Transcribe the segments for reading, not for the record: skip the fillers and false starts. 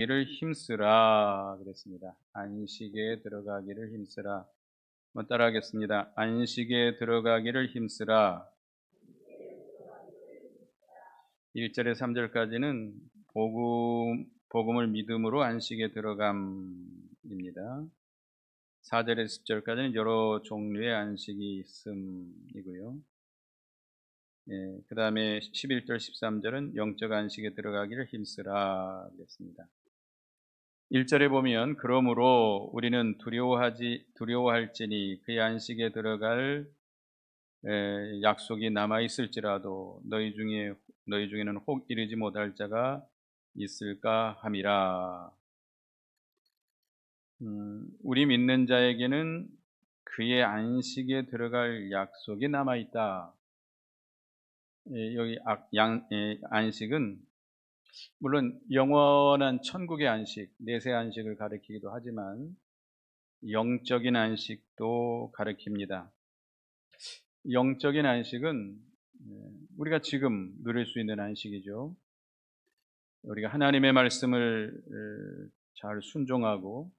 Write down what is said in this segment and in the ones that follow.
이를 힘쓰라 그랬습니다. 안식에 들어가기를 힘쓰라. 한번 따라하겠습니다. 안식에 들어가기를 힘쓰라. 1절에 3절까지는 복음을 믿음으로 안식에 들어감입니다. 4절에 10절까지는 여러 종류의 안식이 있음이고요. 그 다음에 11절 13절은 영적 안식에 들어가기를 힘쓰라 그랬습니다. 1절에 보면 그러므로 우리는 두려워할지니 그의 안식에 들어갈 약속이 남아 있을지라도 너희 중에는 혹 이르지 못할 자가 있을까 함이라. 우리 믿는 자에게는 그의 안식에 들어갈 약속이 남아 있다. 여기 안식은 물론 영원한 천국의 안식, 내세 안식을 가리키기도 하지만 영적인 안식도 가리킵니다. 영적인 안식은 우리가 지금 누릴 수 있는 안식이죠. 우리가 하나님의 말씀을 잘 순종하고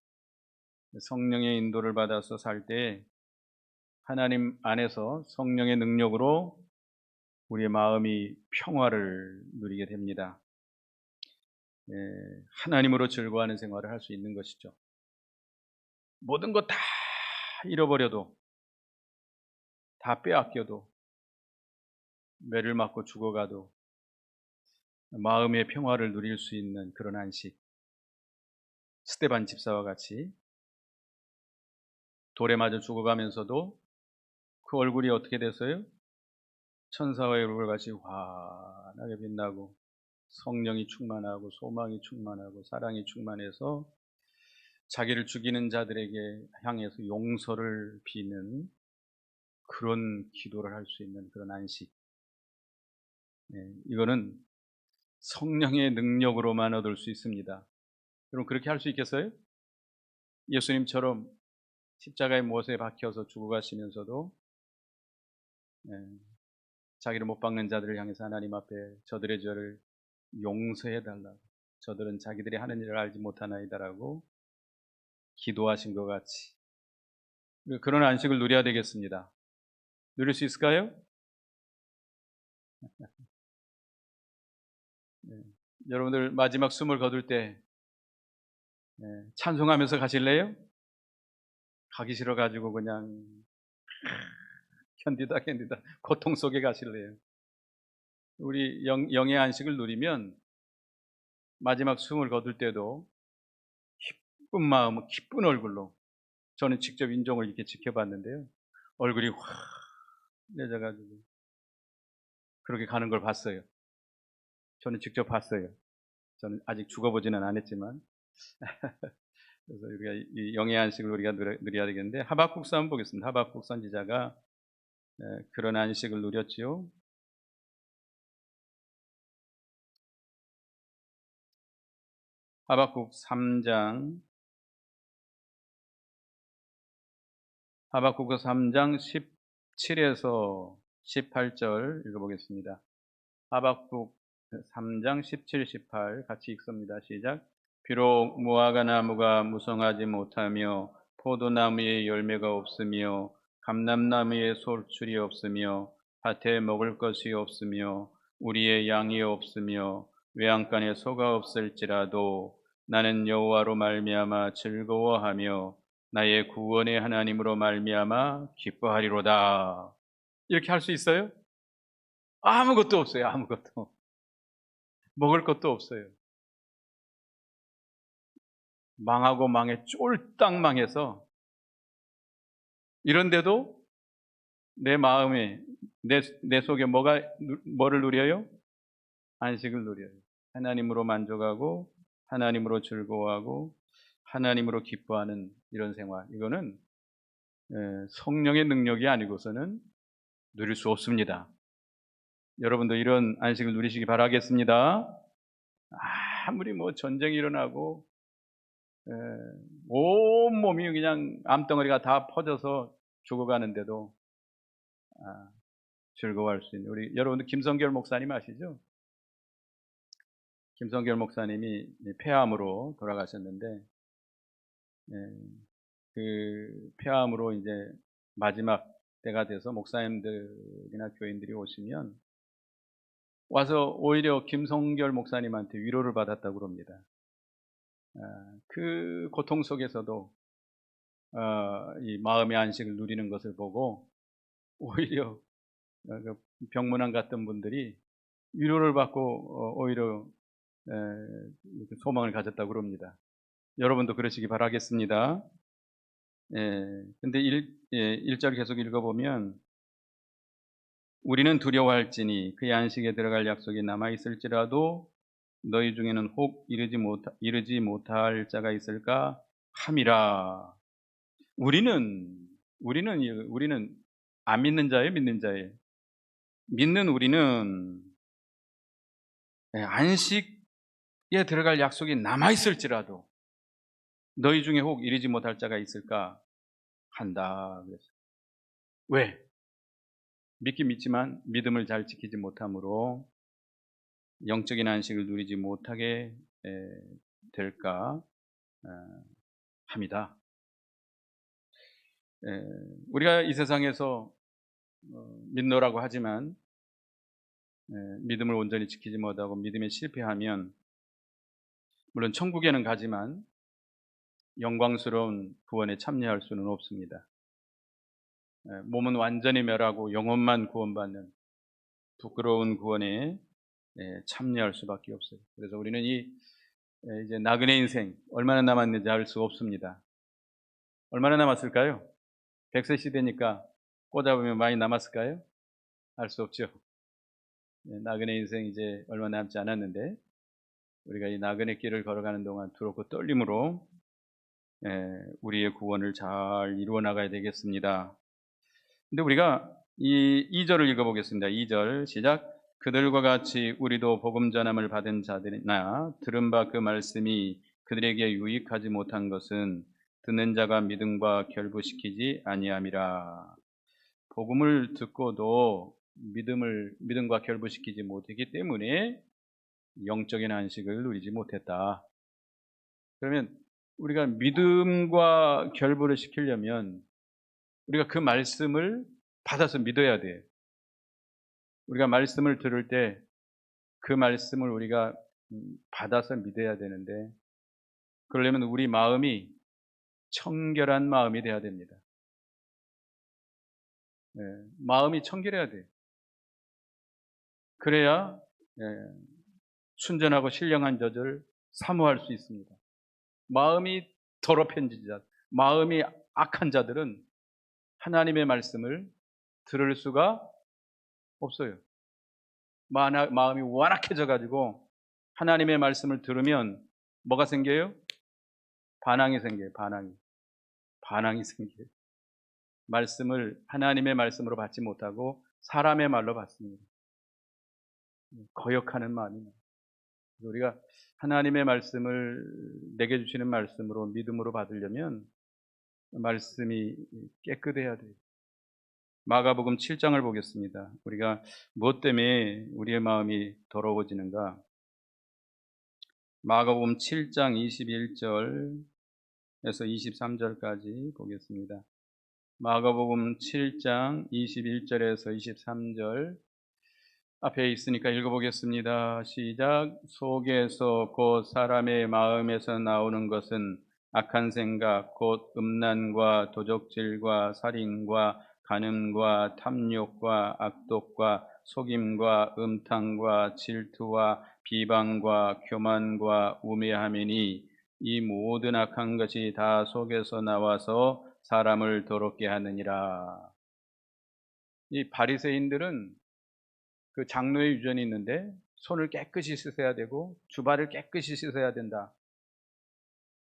성령의 인도를 받아서 살 때 하나님 안에서 성령의 능력으로 우리의 마음이 평화를 누리게 됩니다. 하나님으로 즐거워하는 생활을 할 수 있는 것이죠. 모든 것 다 잃어버려도, 다 빼앗겨도, 매를 맞고 죽어가도 마음의 평화를 누릴 수 있는 그런 안식. 스데반 집사와 같이 돌에 맞아 죽어가면서도 그 얼굴이 어떻게 됐어요? 천사의 얼굴 같이 환하게 빛나고 성령이 충만하고 소망이 충만하고 사랑이 충만해서 자기를 죽이는 자들에게 향해서 용서를 비는 그런 기도를 할 수 있는 그런 안식. 이거는 성령의 능력으로만 얻을 수 있습니다. 여러분 그렇게 할 수 있겠어요? 예수님처럼 십자가의 못에 박혀서 죽어가시면서도 자기를 못 박는 자들을 향해서 하나님 앞에 저들의 죄를 용서해 달라고, 저들은 자기들이 하는 일을 알지 못하나이다라고 기도하신 것 같이 그런 안식을 누려야 되겠습니다. 누릴 수 있을까요? 여러분들 마지막 숨을 거둘 때 찬송하면서 가실래요? 가기 싫어가지고 그냥 견디다 고통 속에 가실래요? 우리 영의 안식을 누리면 마지막 숨을 거둘 때도 기쁜 마음, 기쁜 얼굴로, 저는 직접 인종을 이렇게 지켜봤는데요, 얼굴이 확 내져가지고 그렇게 가는 걸 봤어요. 저는 직접 봤어요. 저는 아직 죽어보지는 않았지만. 그래서 우리가 이 영의 안식을 우리가 누려야 되겠는데, 하박국서 한번 보겠습니다. 하박국 선지자가 그런 안식을 누렸지요. 하박국 3장, 하박국서 3장 17에서 18절 읽어보겠습니다. 하박국 3장 17, 18 같이 읽습니다. 시작. 비록 무화과 나무가 무성하지 못하며 포도나무에 열매가 없으며 감람나무에 솔출이 없으며 밭에 먹을 것이 없으며 우리의 양이 없으며 외양간에 소가 없을지라도 나는 여호와로 말미암아 즐거워하며 나의 구원의 하나님으로 말미암아 기뻐하리로다. 이렇게 할 수 있어요? 아무것도 없어요. 아무것도. 먹을 것도 없어요. 망하고 망해 쫄딱 망해서, 이런데도 내 마음에, 내 속에 뭐를 누려요? 안식을 누려요. 하나님으로 만족하고 하나님으로 즐거워하고 하나님으로 기뻐하는 이런 생활. 이거는 성령의 능력이 아니고서는 누릴 수 없습니다. 여러분도 이런 안식을 누리시기 바라겠습니다. 아무리 뭐 전쟁이 일어나고 온몸이 그냥 암덩어리가 다 퍼져서 죽어가는데도 즐거워할 수 있는, 우리 여러분들 김성결 목사님 아시죠? 김성결 목사님이 폐암으로 돌아가셨는데, 예, 그 폐암으로 이제 마지막 때가 돼서 목사님들이나 교인들이 오시면 와서 오히려 김성결 목사님한테 위로를 받았다고 그럽니다. 그 고통 속에서도 이 마음의 안식을 누리는 것을 보고 오히려 그 병문안 갔던 분들이 위로를 받고 오히려 이렇게 소망을 가졌다고 그럽니다. 여러분도 그러시기 바라겠습니다. 근데 1절 계속 읽어보면 우리는 두려워할지니 그의 안식에 들어갈 약속이 남아있을지라도 너희 중에는 혹 이르지 못할 자가 있을까 함이라. 우리는 안 믿는 자예요, 믿는 자예요? 믿는 우리는 안식에 들어갈 약속이 남아있을지라도 너희 중에 혹 이르지 못할 자가 있을까 한다. 그랬어요. 왜? 믿긴 믿지만 믿음을 잘 지키지 못함으로 영적인 안식을 누리지 못하게 될까 합니다. 우리가 이 세상에서 믿노라고 하지만 믿음을 온전히 지키지 못하고 믿음에 실패하면 물론 천국에는 가지만 영광스러운 구원에 참여할 수는 없습니다. 몸은 완전히 멸하고 영혼만 구원받는 부끄러운 구원에 참여할 수밖에 없어요. 그래서 우리는 이제 나그네 인생 얼마나 남았는지 알 수 없습니다. 얼마나 남았을까요? 100세 시대니까 꽂아보면 많이 남았을까요? 알 수 없죠. 나그네 인생 이제 얼마 남지 않았는데 우리가 이 나그네 길을 걸어가는 동안 두렵고 떨림으로 우리의 구원을 잘 이루어 나가야 되겠습니다. 근데 우리가 이 2절을 읽어보겠습니다. 2절 시작. 그들과 같이 우리도 복음 전함을 받은 자들이나 들은 바 그 말씀이 그들에게 유익하지 못한 것은 듣는 자가 믿음과 결부시키지 아니함이라. 복음을 듣고도 믿음과 결부시키지 못했기 때문에 영적인 안식을 누리지 못했다. 그러면 우리가 믿음과 결부를 시키려면 우리가 그 말씀을 받아서 믿어야 돼요. 우리가 말씀을 들을 때 그 말씀을 우리가 받아서 믿어야 되는데 그러려면 우리 마음이 청결한 마음이 돼야 됩니다. 마음이 청결해야 돼요. 그래야 순전하고 신령한 젖을 사모할 수 있습니다. 마음이 더럽힌 자, 마음이 악한 자들은 하나님의 말씀을 들을 수가 없어요. 마음이 완악해져 가지고 하나님의 말씀을 들으면 뭐가 생겨요? 반항이 생겨요. 반항이 생겨요. 하나님의 말씀으로 받지 못하고 사람의 말로 받습니다. 거역하는 마음이에요. 우리가 하나님의 말씀을 내게 주시는 말씀으로 믿음으로 받으려면 말씀이 깨끗해야 돼요. 마가복음 7장을 보겠습니다. 우리가 무엇 때문에 우리의 마음이 더러워지는가? 마가복음 7장 21절에서 23절까지 보겠습니다. 마가복음 7장 21절에서 23절 앞에 있으니까 읽어보겠습니다. 시작. 속에서 곧 사람의 마음에서 나오는 것은 악한 생각, 곧 음란과 도적질과 살인과 간음과 탐욕과 악독과 속임과 음탕과 질투와 비방과 교만과 우매함이니 이 모든 악한 것이 다 속에서 나와서 사람을 더럽게 하느니라. 이 바리새인들은 그 장로의 유전이 있는데 손을 깨끗이 씻어야 되고 주발을 깨끗이 씻어야 된다.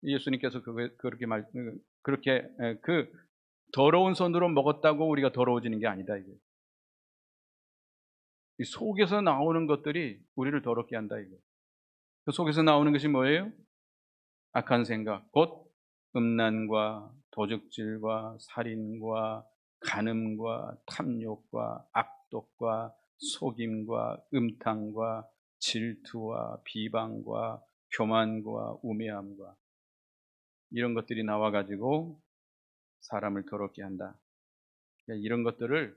예수님께서 그렇게 그 더러운 손으로 먹었다고 우리가 더러워지는 게 아니다 이게. 이 속에서 나오는 것들이 우리를 더럽게 한다 이거. 그 속에서 나오는 것이 뭐예요? 악한 생각, 곧 음란과 도적질과 살인과 간음과 탐욕과 악독과 속임과 음탕과 질투와 비방과 교만과 우매함과 이런 것들이 나와가지고 사람을 더럽게 한다. 이런 것들을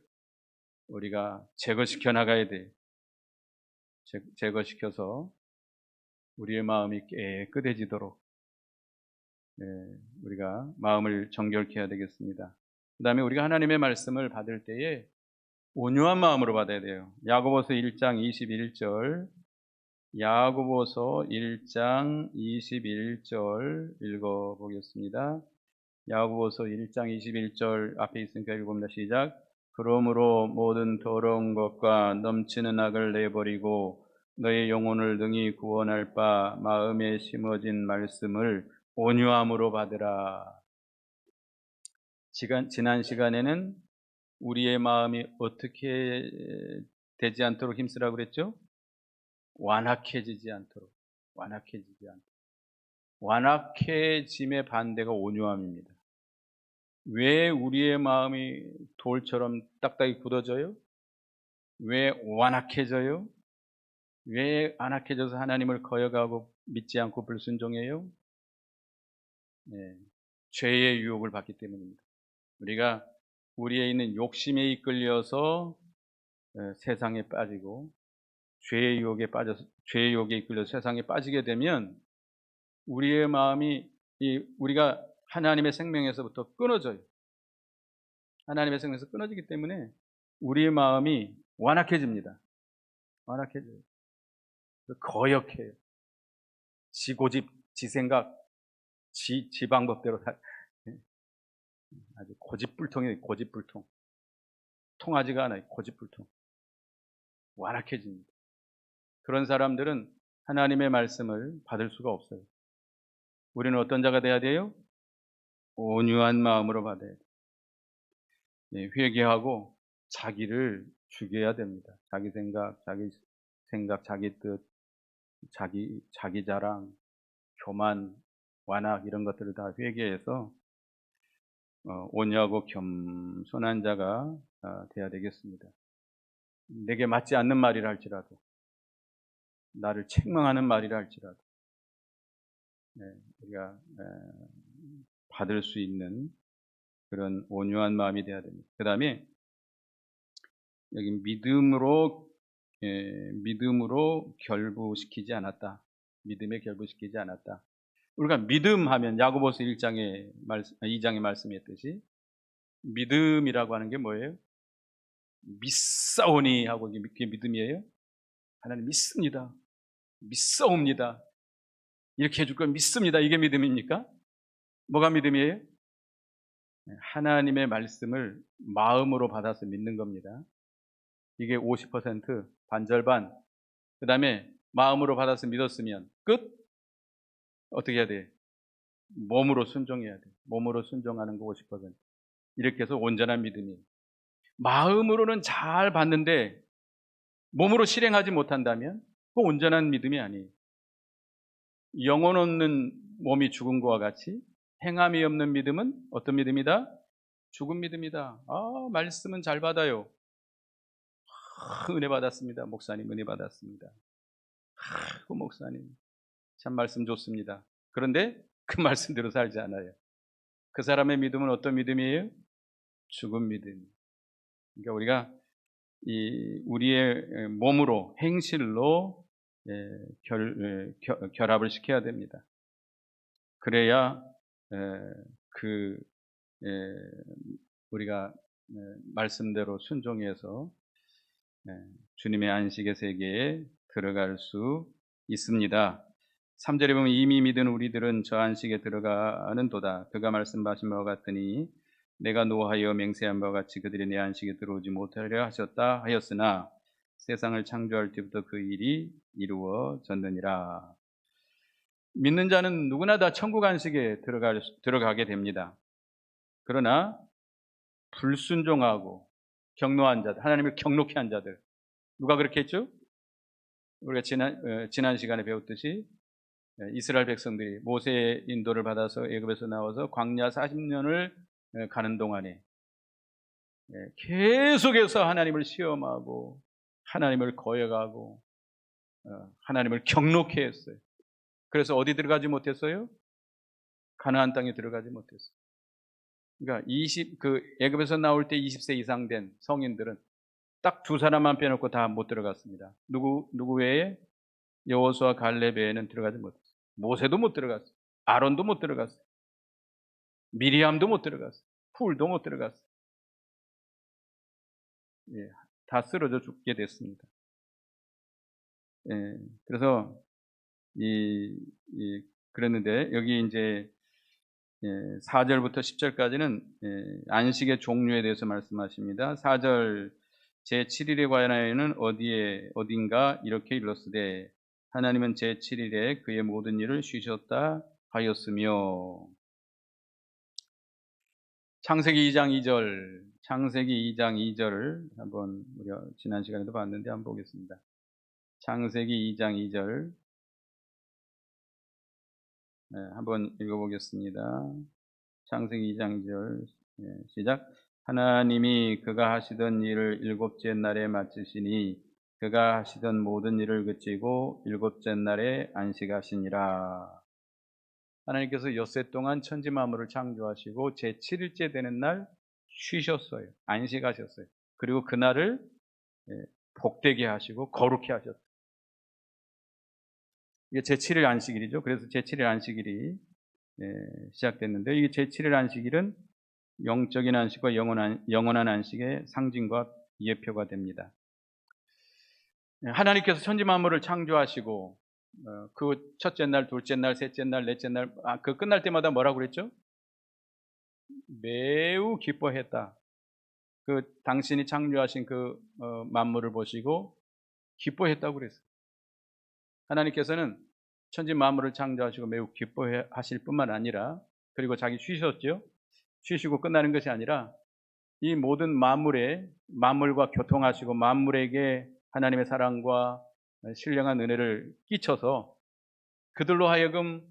우리가 제거시켜 나가야 돼. 제거시켜서 우리의 마음이 깨끗해지도록 우리가 마음을 정결케 해야 되겠습니다. 그 다음에 우리가 하나님의 말씀을 받을 때에 온유한 마음으로 받아야 돼요. 야고보서 1장 21절, 야고보서 1장 21절 읽어보겠습니다. 야고보서 1장 21절 앞에 있으니까 읽어봅니다. 시작. 그러므로 모든 더러운 것과 넘치는 악을 내버리고 너의 영혼을 능히 구원할 바 마음에 심어진 말씀을 온유함으로 받으라. 지난 시간에는 우리의 마음이 어떻게 되지 않도록 힘쓰라고 그랬죠? 완악해지지 않도록. 완악해짐의 반대가 온유함입니다. 왜 우리의 마음이 돌처럼 딱딱이 굳어져요? 왜 완악해져요? 왜 완악해져서 하나님을 거역하고 믿지 않고 불순종해요? 죄의 유혹을 받기 때문입니다. 우리가 우리에 있는 욕심에 이끌려서 세상에 빠지고 죄의 유혹에 이끌려서 세상에 빠지게 되면 우리의 마음이 우리가 하나님의 생명에서부터 끊어져요. 하나님의 생명에서 끊어지기 때문에 우리의 마음이 완악해집니다. 완악해져요. 거역해요. 지 고집, 지 생각, 지 방법대로 아주 고집불통이에요. 고집불통. 통하지가 않아요. 고집불통. 완악해집니다. 그런 사람들은 하나님의 말씀을 받을 수가 없어요. 우리는 어떤 자가 돼야 돼요? 온유한 마음으로 받아야 돼요. 회개하고 자기를 죽여야 됩니다. 자기 생각, 자기 뜻, 자기 자랑, 교만, 완악 이런 것들을 다 회개해서 온유하고 겸손한 자가 돼야 되겠습니다. 내게 맞지 않는 말이라 할지라도, 나를 책망하는 말이라 할지라도 우리가 받을 수 있는 그런 온유한 마음이 돼야 됩니다. 그 다음에 여기 믿음으로 결부시키지 않았다. 믿음에 결부시키지 않았다. 우리가 믿음하면 야고보서 2장의 말씀에 있듯이 믿음이라고 하는 게 뭐예요? 믿사오니 하고 그게 믿음이에요? 하나님 믿습니다. 믿사옵니다. 이렇게 해줄 걸 믿습니다. 이게 믿음입니까? 뭐가 믿음이에요? 하나님의 말씀을 마음으로 받아서 믿는 겁니다. 이게 50%, 반절반. 그 다음에 마음으로 받아서 믿었으면 끝? 어떻게 해야 돼? 몸으로 순종해야 돼. 몸으로 순종하는 거 50%. 이렇게 해서 온전한 믿음이에요. 마음으로는 잘 받는데 몸으로 실행하지 못한다면 그거 온전한 믿음이 아니에요. 영혼 없는 몸이 죽은 것과 같이 행함이 없는 믿음은 어떤 믿음이다? 죽은 믿음이다. 말씀은 잘 받아요. 은혜 받았습니다. 목사님 은혜 받았습니다. 목사님 참 말씀 좋습니다. 그런데 그 말씀대로 살지 않아요. 그 사람의 믿음은 어떤 믿음이에요? 죽은 믿음. 그러니까 우리가 우리의 몸으로 행실로 결합을 시켜야 됩니다. 그래야 우리가 말씀대로 순종해서 주님의 안식의 세계에 들어갈 수 있습니다. 3절에 보면 이미 믿은 우리들은 저 안식에 들어가는 도다. 그가 말씀하신 바와 같으니 내가 노하여 맹세한 바와 같이 그들이 내 안식에 들어오지 못하려 하셨다 하였으나 세상을 창조할 때부터 그 일이 이루어졌느니라. 믿는 자는 누구나 다 천국 안식에 들어가게 됩니다. 그러나 불순종하고 경노한 자들, 하나님을 경노케 한 자들, 누가 그렇게 했죠? 우리가 지난 시간에 배웠듯이 이스라엘 백성들이 모세의 인도를 받아서 애굽에서 나와서 광야 40년을 가는 동안에 계속해서 하나님을 시험하고 하나님을 거역하고 하나님을 경록해 했어요. 그래서 어디 들어가지 못했어요? 가나안 땅에 들어가지 못했어요. 그러니까 애굽에서 나올 때 20세 이상 된 성인들은 딱 두 사람만 빼놓고 다 못 들어갔습니다. 누구 외에? 여호수아 갈렙 외에는 들어가지 못했어요. 모세도 못 들어갔어요. 아론도 못 들어갔어요. 미리암도 못 들어갔어요. 훌도 못 들어갔어요. 예, 다 쓰러져 죽게 됐습니다. 예, 그래서 그랬는데 여기 이제 4절부터 10절까지는 안식의 종류에 대해서 말씀하십니다. 4절 제7일에 관하여는 어딘가 이렇게 일렀으되 하나님은 제7일에 그의 모든 일을 쉬셨다 하였으며. 창세기 2장 2절을 한번 우리가 지난 시간에도 봤는데 한번 보겠습니다. 창세기 2장 2절 한번 읽어보겠습니다. 창세기 2장 2절 시작. 하나님이 그가 하시던 일을 일곱째 날에 마치시니 그가 하시던 모든 일을 그치고 일곱째 날에 안식하시니라. 하나님께서 엿새 동안 천지 만물을 창조하시고 제7일째 되는 날 쉬셨어요. 안식하셨어요. 그리고 그날을 복되게 하시고 거룩히 하셨어요. 이게 제7일 안식일이죠. 그래서 제7일 안식일이 시작됐는데, 이게 제7일 안식일은 영적인 안식과 영원한 안식의 상징과 예표가 됩니다. 하나님께서 천지 만물을 창조하시고 그 첫째 날, 둘째 날, 셋째 날, 넷째 날, 그 끝날 때마다 뭐라고 그랬죠? 매우 기뻐했다. 그 당신이 창조하신 그 만물을 보시고 기뻐했다고 그랬어요. 하나님께서는 천지 만물을 창조하시고 매우 기뻐하실 뿐만 아니라, 그리고 자기 쉬셨죠. 쉬시고 끝나는 것이 아니라 이 모든 만물과 교통하시고 만물에게 하나님의 사랑과 신령한 은혜를 끼쳐서 그들로 하여금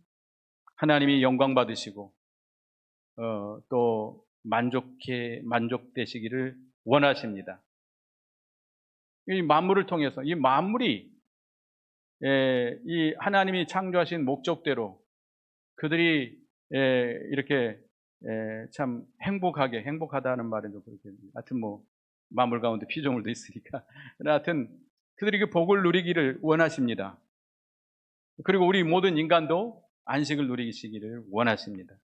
하나님이 영광 받으시고 또 만족되시기를 원하십니다. 이 만물을 통해서 이 만물이 이 하나님이 창조하신 목적대로 그들이 이렇게 참 행복하다는 말은 좀 그렇게, 하여튼 뭐 만물 가운데 피조물도 있으니까 하여튼 그들이 그 복을 누리기를 원하십니다. 그리고 우리 모든 인간도 안식을 누리시기를 원하십니다.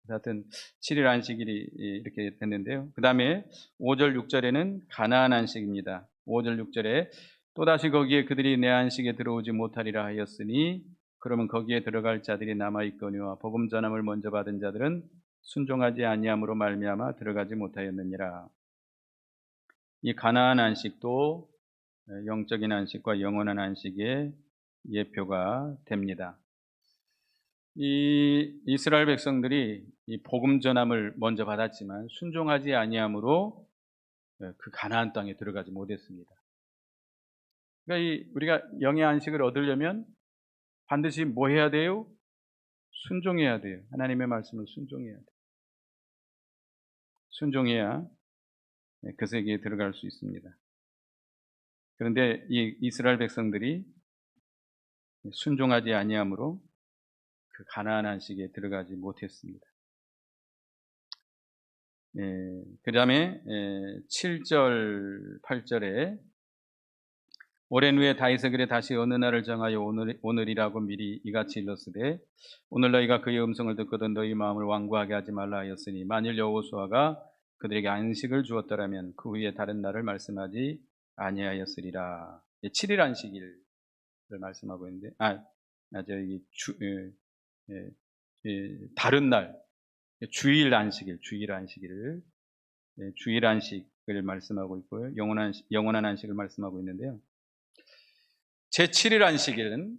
하여튼 7일 안식일이 이렇게 됐는데요. 그 다음에 5절 6절에는 가나안 안식입니다. 5절 6절에 또다시 거기에 그들이 내 안식에 들어오지 못하리라 하였으니 그러면 거기에 들어갈 자들이 남아있거니와 복음 전함을 먼저 받은 자들은 순종하지 아니함으로 말미암아 들어가지 못하였느니라. 이 가나안 안식도 영적인 안식과 영원한 안식의 예표가 됩니다. 이 이스라엘 백성들이 이 복음 전함을 먼저 받았지만 순종하지 아니함으로 그 가나안 땅에 들어가지 못했습니다. 그러니까 우리가 영의 안식을 얻으려면 반드시 뭐 해야 돼요? 순종해야 돼요. 하나님의 말씀을 순종해야 돼요. 순종해야 그 세계에 들어갈 수 있습니다. 그런데 이 이스라엘 백성들이 순종하지 아니함으로 그 가나안 안식에 들어가지 못했습니다. 그 다음에 7절 8절에 오랜 후에 다윗의 글에 다시 어느 날을 정하여 오늘이라고 미리 이같이 일렀으되 오늘 너희가 그의 음성을 듣거든 너희 마음을 완고하게 하지 말라 하였으니 만일 여호수아가 그들에게 안식을 주었더라면 그 후에 다른 날을 말씀하지 아니하였으리라. 7일 안식일을 말씀하고 있는데 다른 날 주일 안식일을 주일 안식을 말씀하고 있고요. 영원한 안식을 말씀하고 있는데요. 제7일 안식일은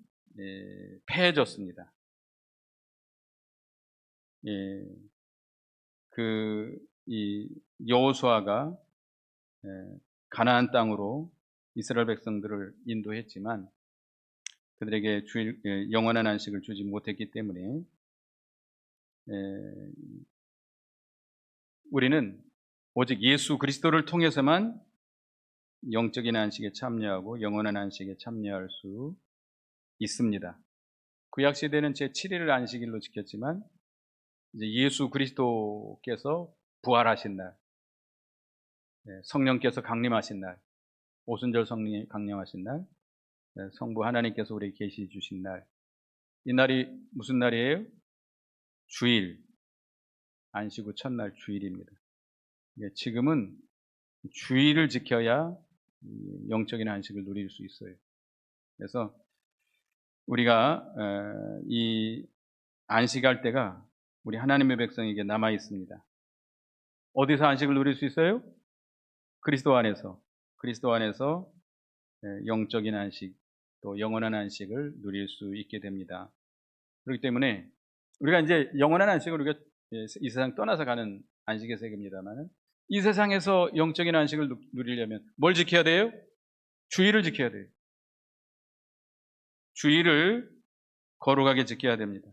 폐해졌습니다. 이 여호수아가 가나안 땅으로 이스라엘 백성들을 인도했지만 그들에게 영원한 안식을 주지 못했기 때문에 우리는 오직 예수 그리스도를 통해서만 영적인 안식에 참여하고 영원한 안식에 참여할 수 있습니다. 구약 시대는 제7일을 안식일로 지켰지만 이제 예수 그리스도께서 부활하신 날, 성령께서 강림하신 날, 오순절 성령이 강림하신 날, 성부 하나님께서 우리에게 계시 주신 날, 이 날이 무슨 날이에요? 주일, 안식 후 첫날 주일입니다. 지금은 주일을 지켜야 영적인 안식을 누릴 수 있어요. 그래서 우리가 이 안식할 때가 우리 하나님의 백성에게 남아 있습니다. 어디서 안식을 누릴 수 있어요? 그리스도 안에서. 그리스도 안에서 영적인 안식, 또 영원한 안식을 누릴 수 있게 됩니다. 그렇기 때문에 우리가 이제 영원한 안식을 우리가 이 세상 떠나서 가는 안식의 세계입니다만, 이 세상에서 영적인 안식을 누리려면 뭘 지켜야 돼요? 주의를 지켜야 돼요. 주의를 거룩하게 지켜야 됩니다.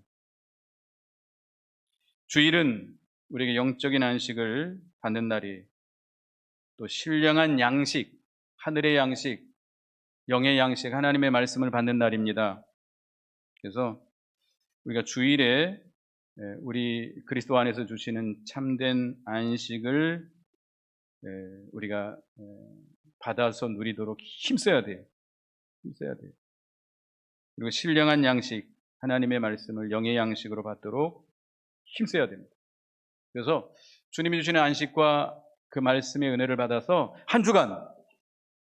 주일은 우리에게 영적인 안식을 받는 날이에요. 또 신령한 양식, 하늘의 양식, 영의 양식, 하나님의 말씀을 받는 날입니다. 그래서 우리가 주일에 우리 그리스도 안에서 주시는 참된 안식을 우리가 받아서 누리도록 힘써야 돼요. 힘써야 돼요. 그리고 신령한 양식, 하나님의 말씀을 영의 양식으로 받도록 힘써야 됩니다. 그래서 주님이 주시는 안식과 그 말씀의 은혜를 받아서 한 주간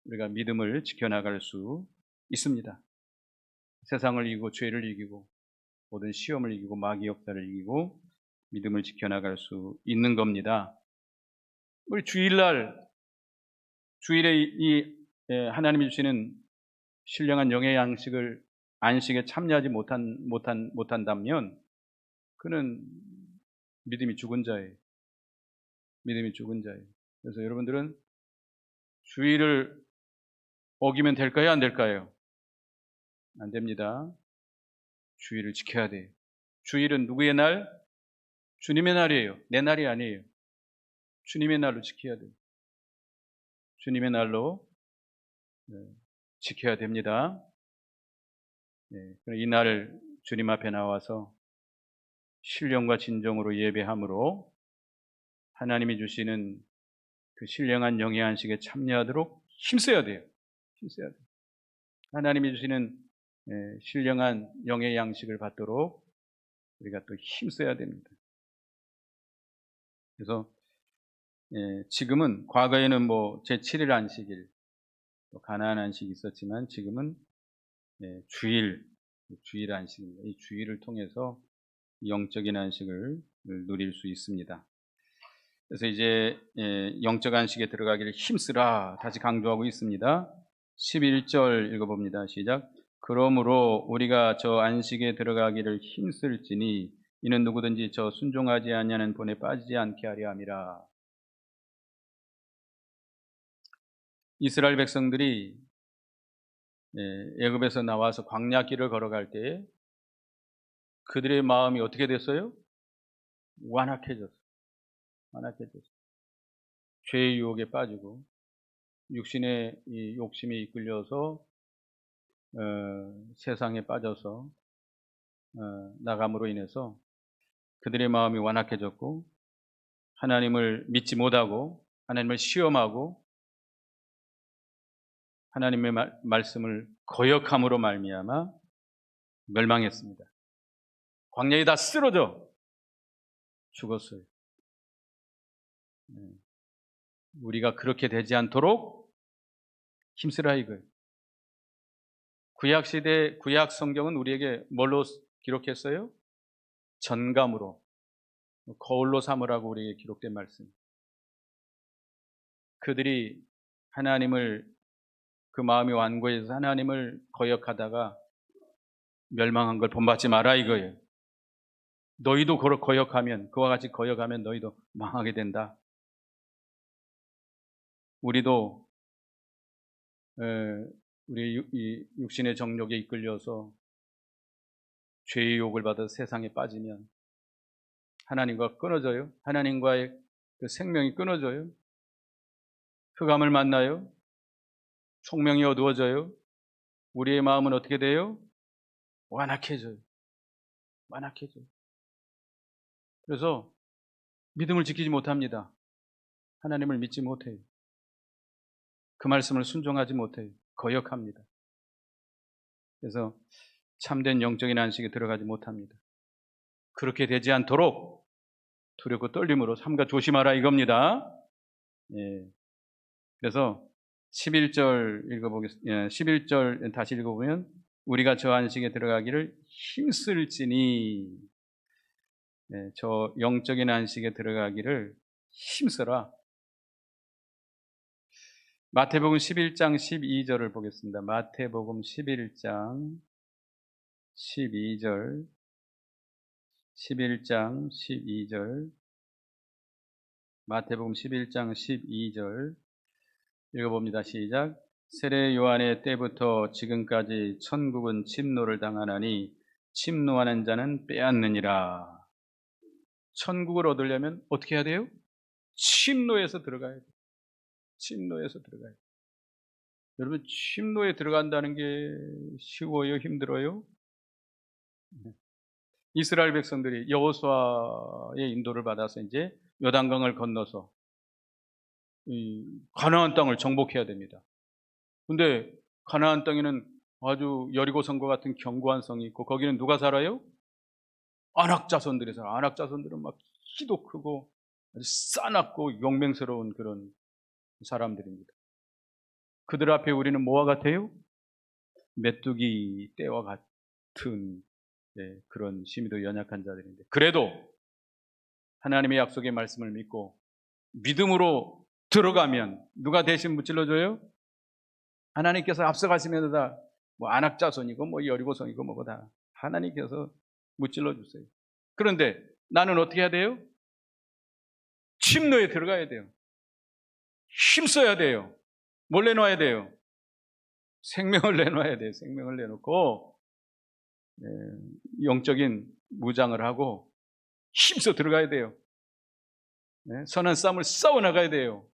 우리가 믿음을 지켜나갈 수 있습니다. 세상을 이기고 죄를 이기고 모든 시험을 이기고 마귀 역사를 이기고 믿음을 지켜나갈 수 있는 겁니다. 우리 주일에 이 하나님이 주시는 신령한 영의 양식을 안식에 참여하지 못한다면 그는 믿음이 죽은 자예요. 믿음이 죽은 자예요. 그래서 여러분들은 주일을 어기면 될까요? 안 될까요? 안 됩니다. 주일을 지켜야 돼요. 주일은 누구의 날? 주님의 날이에요. 내 날이 아니에요. 주님의 날로 지켜야 돼요. 주님의 날로 지켜야 됩니다. 이 날을 주님 앞에 나와서 신령과 진정으로 예배함으로 하나님이 주시는 그 신령한 영의 안식에 참여하도록 힘써야 돼요. 힘써야 돼요. 하나님이 주시는 신령한 영의 양식을 받도록 우리가 또 힘써야 됩니다. 그래서 지금은 과거에는 뭐 제7일 안식일, 또 가나안 안식이 있었지만 지금은 주일 안식입니다. 이 주일을 통해서 영적인 안식을 누릴 수 있습니다. 그래서 이제 영적 안식에 들어가기를 힘쓰라 다시 강조하고 있습니다. 11절 읽어봅니다. 시작. 그러므로 우리가 저 안식에 들어가기를 힘쓸지니 이는 누구든지 저 순종하지 아니하는 본에 빠지지 않게 하려 함이라. 이스라엘 백성들이 애굽에서 나와서 광야길을 걸어갈 때 그들의 마음이 어떻게 됐어요? 완악해졌어요. 죄의 유혹에 빠지고 육신의 이 욕심에 이끌려서 세상에 빠져서 나감으로 인해서 그들의 마음이 완악해졌고 하나님을 믿지 못하고 하나님을 시험하고 하나님의 말씀을 거역함으로 말미암아 멸망했습니다. 광야에 다 쓰러져 죽었어요. 우리가 그렇게 되지 않도록 힘쓰라 이거예요. 구약시대 구약 성경은 우리에게 뭘로 기록했어요? 전감으로, 거울로 삼으라고 우리에게 기록된 말씀. 그들이 하나님을 그 마음이 완고해서 하나님을 거역하다가 멸망한 걸 본받지 마라 이거예요. 너희도 거역하면, 그와 같이 거역하면 너희도 망하게 된다. 우리도 우리 이 육신의 정욕에 이끌려서 죄의 유혹을 받아 세상에 빠지면 하나님과 끊어져요. 하나님과의 그 생명이 끊어져요. 흑암을 만나요. 총명이 어두워져요. 우리의 마음은 어떻게 돼요? 완악해져요. 완악해져요. 그래서 믿음을 지키지 못합니다. 하나님을 믿지 못해요. 그 말씀을 순종하지 못해요. 거역합니다. 그래서 참된 영적인 안식에 들어가지 못합니다. 그렇게 되지 않도록 두렵고 떨림으로 삼가 조심하라 이겁니다. 예. 그래서 11절 읽어보겠습니다. 11절 다시 읽어보면 우리가 저 안식에 들어가기를 힘쓸지니, 저 영적인 안식에 들어가기를 힘쓰라. 마태복음 11장 12절을 보겠습니다. 마태복음 11장 12절 11장 12절 마태복음 11장 12절 읽어봅니다. 시작. 세례 요한의 때부터 지금까지 천국은 침노를 당하나니 침노하는 자는 빼앗느니라. 천국을 얻으려면 어떻게 해야 돼요? 침노에서 들어가야 돼요. 침노에서 들어가야 돼요. 여러분, 침노에 들어간다는 게 쉬워요? 힘들어요? 이스라엘 백성들이 여호수아의 인도를 받아서 이제 요단강을 건너서 이 가나안 땅을 정복해야 됩니다. 근데 가나안 땅에는 아주 여리고성과 같은 견고한 성이 있고 거기는 누가 살아요? 안악 자손들이 살아요. 안악 자손들은 막 키도 크고 아주 싸납고 용맹스러운 그런 사람들입니다. 그들 앞에 우리는 뭐와 같아요? 메뚜기 떼와 같은 그런 심히도 연약한 자들인데, 그래도 하나님의 약속의 말씀을 믿고 믿음으로 들어가면 누가 대신 무찔러줘요? 하나님께서 앞서가시면서 뭐 안악자손이고 뭐 여리고성이고 뭐고 다 하나님께서 무찔러 주세요. 그런데 나는 어떻게 해야 돼요? 침노에 들어가야 돼요. 힘써야 돼요. 뭘 내놔야 돼요? 생명을 내놔야 돼요. 생명을 내놓고 영적인 무장을 하고 힘써 들어가야 돼요. 선한 싸움을 싸워나가야 돼요.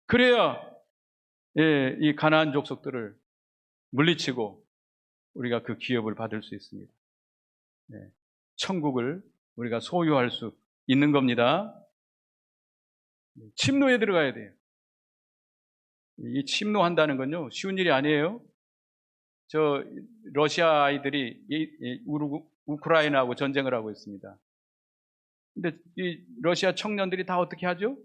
그래야 이 가나안 족속들을 물리치고 우리가 그 기업을 받을 수 있습니다. 천국을 우리가 소유할 수 있는 겁니다. 침노에 들어가야 돼요. 이 침노한다는 건요, 쉬운 일이 아니에요. 저 러시아 아이들이 우크라이나하고 전쟁을 하고 있습니다. 근데 이 러시아 청년들이 다 어떻게 하죠?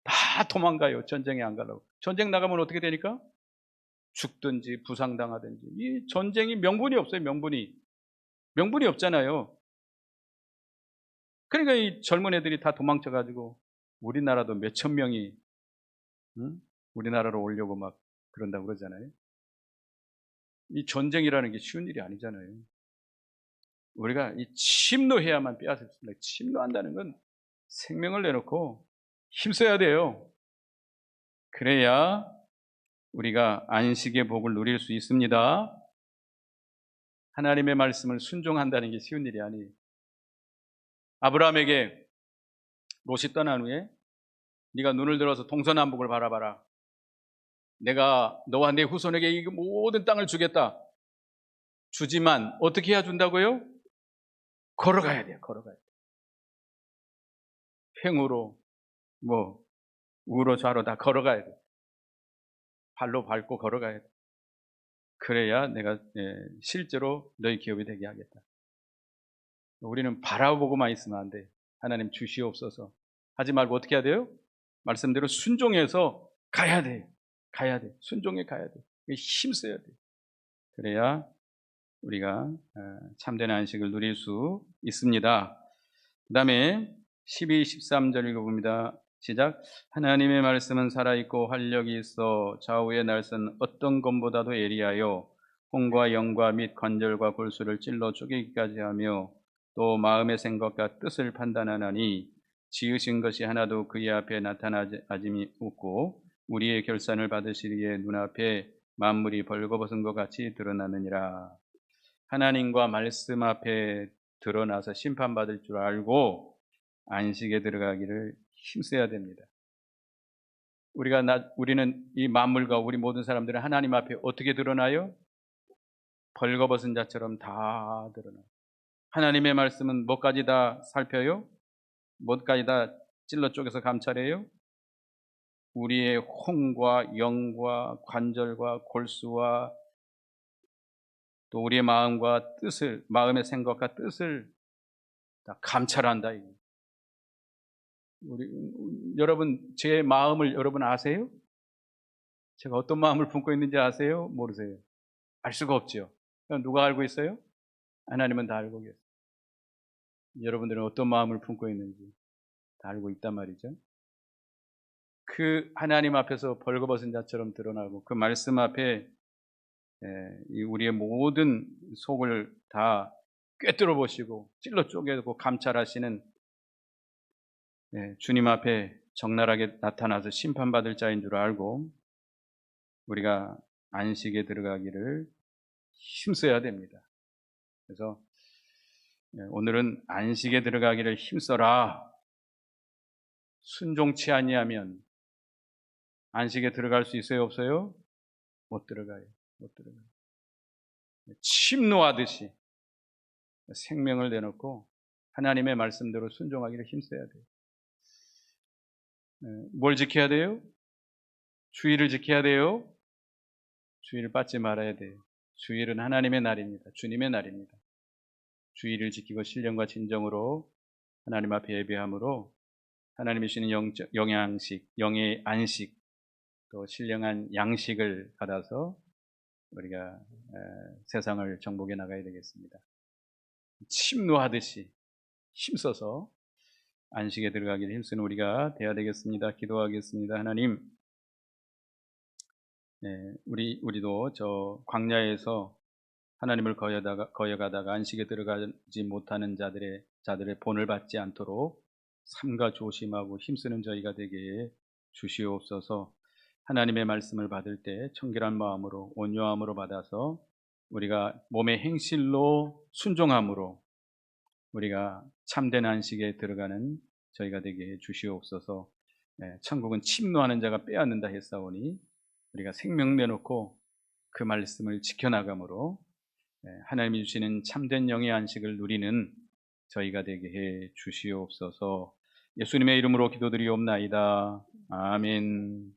다 도망가요. 전쟁에 안 가려고. 전쟁 나가면 어떻게 되니까? 죽든지 부상당하든지. 이 전쟁이 명분이 없어요. 명분이 없잖아요. 그러니까 이 젊은 애들이 다 도망쳐가지고 우리나라도 몇천 명이 우리나라로 오려고 막 그런다고 그러잖아요. 이 전쟁이라는 게 쉬운 일이 아니잖아요. 우리가 이 침노해야만 빼앗을 수 있습니다. 침노한다는 건 생명을 내놓고 힘써야 돼요. 그래야 우리가 안식의 복을 누릴 수 있습니다. 하나님의 말씀을 순종한다는 게 쉬운 일이 아니에요. 아브라함에게 롯이 떠난 후에 네가 눈을 들어서 동서남북을 바라봐라. 내가 너와 내 후손에게 이 모든 땅을 주겠다. 주지만 어떻게 해야 준다고요? 걸어가야 돼요. 걸어가야 돼요. 횡으로 뭐 우로 좌로 다 걸어가야 돼요. 발로 밟고 걸어가야 돼요. 그래야 내가 실제로 너희 기업이 되게 하겠다. 우리는 바라보고만 있으면 안 돼. 하나님 주시옵소서 하지 말고 어떻게 해야 돼요? 말씀대로 순종해서 가야 돼요. 가야 돼. 순종해 가야 돼. 힘써야 돼. 그래야 우리가 참된 안식을 누릴 수 있습니다. 그 다음에 12, 13절 읽어봅니다. 시작. 하나님의 말씀은 살아있고 활력이 있어 좌우의 날선 어떤 검보다도 예리하여 혼과 영과 및 관절과 골수를 찔러 쪼개기까지 하며 또 마음의 생각과 뜻을 판단하나니 지으신 것이 하나도 그의 앞에 나타나짐이 없고 우리의 결산을 받으시리에 눈앞에 만물이 벌거벗은 것 같이 드러나느니라. 하나님과 말씀 앞에 드러나서 심판받을 줄 알고 안식에 들어가기를 힘써야 됩니다. 우리는 이 만물과 우리 모든 사람들은 하나님 앞에 어떻게 드러나요? 벌거벗은 자처럼 다 드러나요. 하나님의 말씀은 뭐까지 다 살펴요? 뭐까지 다 찔러 쪼개서 감찰해요? 우리의 혼과 영과 관절과 골수와 또 우리의 마음과 뜻을, 마음의 생각과 뜻을 다 감찰한다. 여러분, 제 마음을 여러분 아세요? 제가 어떤 마음을 품고 있는지 아세요? 모르세요? 알 수가 없죠. 그럼 누가 알고 있어요? 하나님은 다 알고 계세요. 여러분들은 어떤 마음을 품고 있는지 다 알고 있단 말이죠. 그 하나님 앞에서 벌거벗은 자처럼 드러나고 그 말씀 앞에 우리의 모든 속을 다 꿰뚫어 보시고 찔러 쪼개고 감찰하시는 주님 앞에 적나라하게 나타나서 심판받을 자인 줄 알고 우리가 안식에 들어가기를 힘써야 됩니다. 그래서 오늘은 안식에 들어가기를 힘써라. 순종치 아니하면 안식에 들어갈 수 있어요, 없어요? 못 들어가요. 못 들어가요. 침노하듯이 생명을 내놓고 하나님의 말씀대로 순종하기를 힘써야 돼요. 뭘 지켜야 돼요? 주의를 지켜야 돼요. 주의를 빠지 말아야 돼요. 주일은 하나님의 날입니다. 주님의 날입니다. 주의를 지키고 신령과 진정으로 하나님 앞에 예배함으로 하나님이 주시는 영양식, 영의 안식, 또 신령한 양식을 받아서 우리가 세상을 정복해 나가야 되겠습니다. 침노하듯이 힘써서 안식에 들어가기를 힘쓰는 우리가 되어야 되겠습니다. 기도하겠습니다. 하나님, 우리도 저 광야에서 하나님을 거여가다가 안식에 들어가지 못하는 자들의 본을 받지 않도록 삼가 조심하고 힘쓰는 저희가 되게 주시옵소서. 하나님의 말씀을 받을 때 청결한 마음으로 온유함으로 받아서 우리가 몸의 행실로 순종함으로 우리가 참된 안식에 들어가는 저희가 되게 주시옵소서. 천국은 침노하는 자가 빼앗는다 했사오니 우리가 생명 내놓고 그 말씀을 지켜나감으로 하나님이 주시는 참된 영의 안식을 누리는 저희가 되게 해 주시옵소서. 예수님의 이름으로 기도드리옵나이다. 아멘.